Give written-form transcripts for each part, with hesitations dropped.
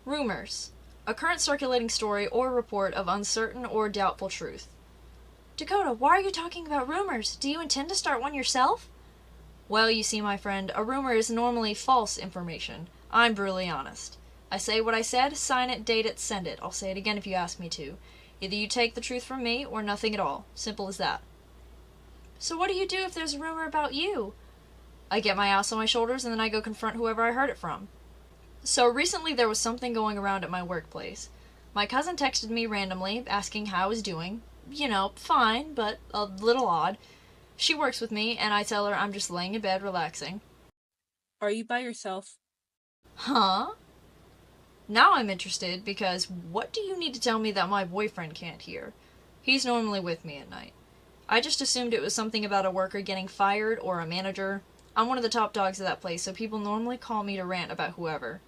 Rumors. A current circulating story or report of uncertain or doubtful truth. Dakota, why are you talking about rumors? Do you intend to start one yourself? Well, you see, my friend, a rumor is normally false information. I'm brutally honest. I say what I said, sign it, date it, send it. I'll say it again if you ask me to. Either you take the truth from me, or nothing at all. Simple as that. So what do you do if there's a rumor about you? I get my ass on my shoulders and then I go confront whoever I heard it from. So recently there was something going around at my workplace. My cousin texted me randomly, asking how I was doing. You know, fine, but a little odd. She works with me, and I tell her I'm just laying in bed relaxing. Are you by yourself? Huh? Now I'm interested, because what do you need to tell me that my boyfriend can't hear? He's normally with me at night. I just assumed it was something about a worker getting fired or a manager. I'm one of the top dogs of that place, so people normally call me to rant about whoever.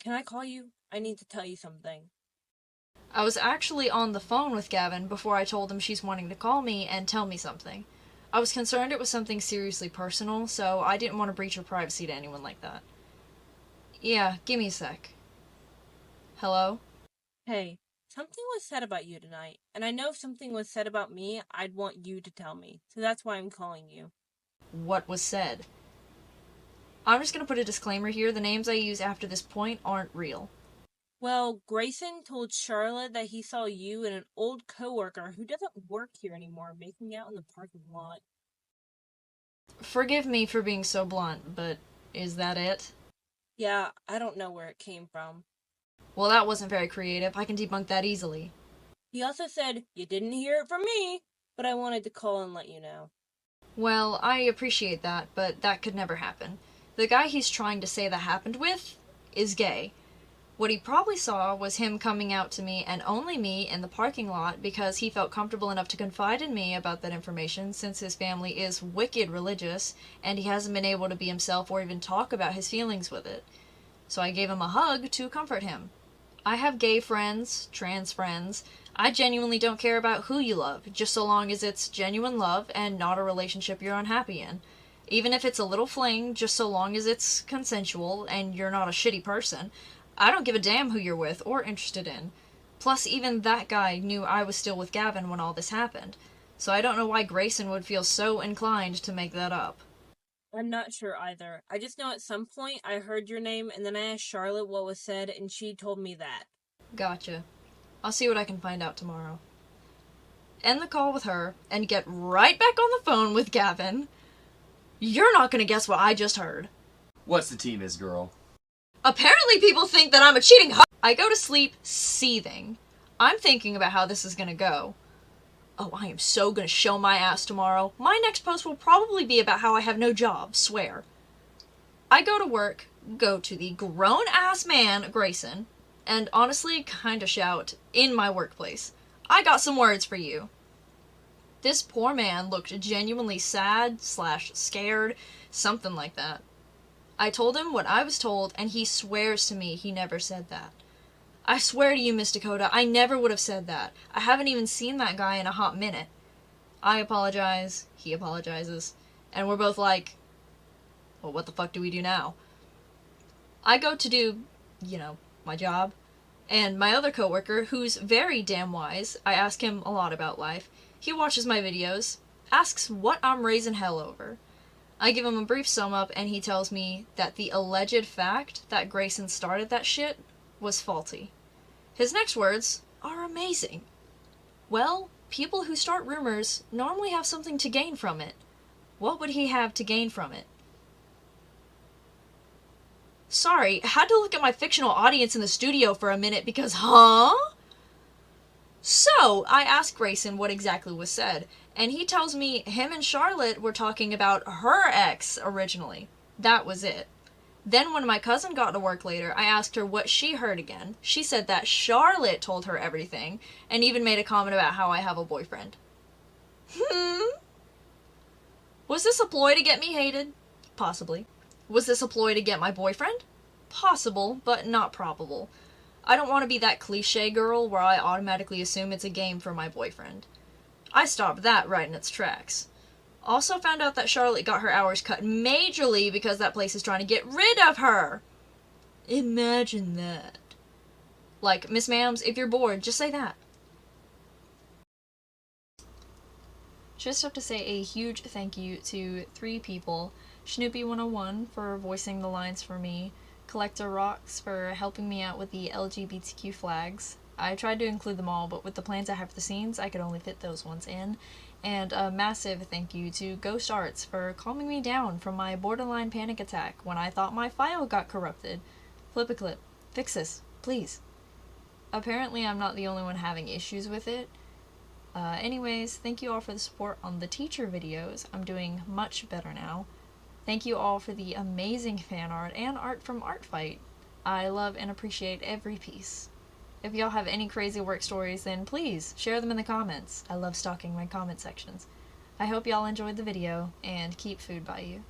Can I call you? I need to tell you something. I was actually on the phone with Gavin before I told him she's wanting to call me and tell me something. I was concerned it was something seriously personal, so I didn't want to breach her privacy to anyone like that. Yeah, give me a sec. Hello? Hey, something was said about you tonight, and I know if something was said about me, I'd want you to tell me, so that's why I'm calling you. What was said? I'm just gonna put a disclaimer here, the names I use after this point aren't real. Well, Grayson told Charlotte that he saw you and an old coworker who doesn't work here anymore making out in the parking lot. Forgive me for being so blunt, but is that it? Yeah, I don't know where it came from. Well, that wasn't very creative. I can debunk that easily. He also said, you didn't hear it from me, but I wanted to call and let you know. Well, I appreciate that, but that could never happen. The guy he's trying to say that happened with is gay. What he probably saw was him coming out to me and only me in the parking lot because he felt comfortable enough to confide in me about that information since his family is wicked religious and he hasn't been able to be himself or even talk about his feelings with it. So I gave him a hug to comfort him. I have gay friends, trans friends. I genuinely don't care about who you love, just so long as it's genuine love and not a relationship you're unhappy in. Even if it's a little fling, just so long as it's consensual and you're not a shitty person. I don't give a damn who you're with or interested in. Plus, even that guy knew I was still with Gavin when all this happened. So I don't know why Grayson would feel so inclined to make that up. I'm not sure either. I just know at some point I heard your name and then I asked Charlotte what was said and she told me that. Gotcha. I'll see what I can find out tomorrow. End the call with her and get right back on the phone with Gavin. You're not gonna guess what I just heard. What's the tea, Miss Girl? Apparently people think that I'm a cheating I go to sleep seething. I'm thinking about how this is gonna go. Oh, I am so gonna show my ass tomorrow. My next post will probably be about how I have no job, swear. I go to work, go to the grown-ass man, Grayson, and honestly kinda shout, in my workplace, I got some words for you. This poor man looked genuinely sad/scared, something like that. I told him what I was told, and he swears to me he never said that. I swear to you, Miss Dakota, I never would have said that. I haven't even seen that guy in a hot minute. I apologize, he apologizes, and we're both like, well, what the fuck do we do now? I go to do, my job, and my other coworker, who's very damn wise, I ask him a lot about life. He watches my videos, asks what I'm raising hell over. I give him a brief sum up, and he tells me that the alleged fact that Grayson started that shit was faulty. His next words are amazing. Well, people who start rumors normally have something to gain from it. What would he have to gain from it? Sorry, had to look at my fictional audience in the studio for a minute because, huh? So, I asked Grayson what exactly was said, and he tells me him and Charlotte were talking about her ex originally. That was it. Then when my cousin got to work later, I asked her what she heard again. She said that Charlotte told her everything, and even made a comment about how I have a boyfriend. Was this a ploy to get me hated? Possibly. Was this a ploy to get my boyfriend? Possible, but not probable. I don't want to be that cliche girl where I automatically assume it's a game for my boyfriend. I stopped that right in its tracks. Also found out that Charlotte got her hours cut majorly because that place is trying to get rid of her. Imagine that. Like, Miss Ma'ams, if you're bored, just say that. Just have to say a huge thank you to 3 people. Shnoopy 101 for voicing the lines for me, Collector Rocks for helping me out with the LGBTQ flags. I tried to include them all, but with the plans I have for the scenes, I could only fit those ones in. And a massive thank you to Ghost Arts for calming me down from my borderline panic attack when I thought my file got corrupted. Flip a clip. Fix this, please. Apparently I'm not the only one having issues with it. Anyways, thank you all for the support on the teacher videos. I'm doing much better now. Thank you all for the amazing fan art and art from Art Fight. I love and appreciate every piece. If y'all have any crazy work stories, then please share them in the comments. I love stalking my comment sections. I hope y'all enjoyed the video, and keep food by you.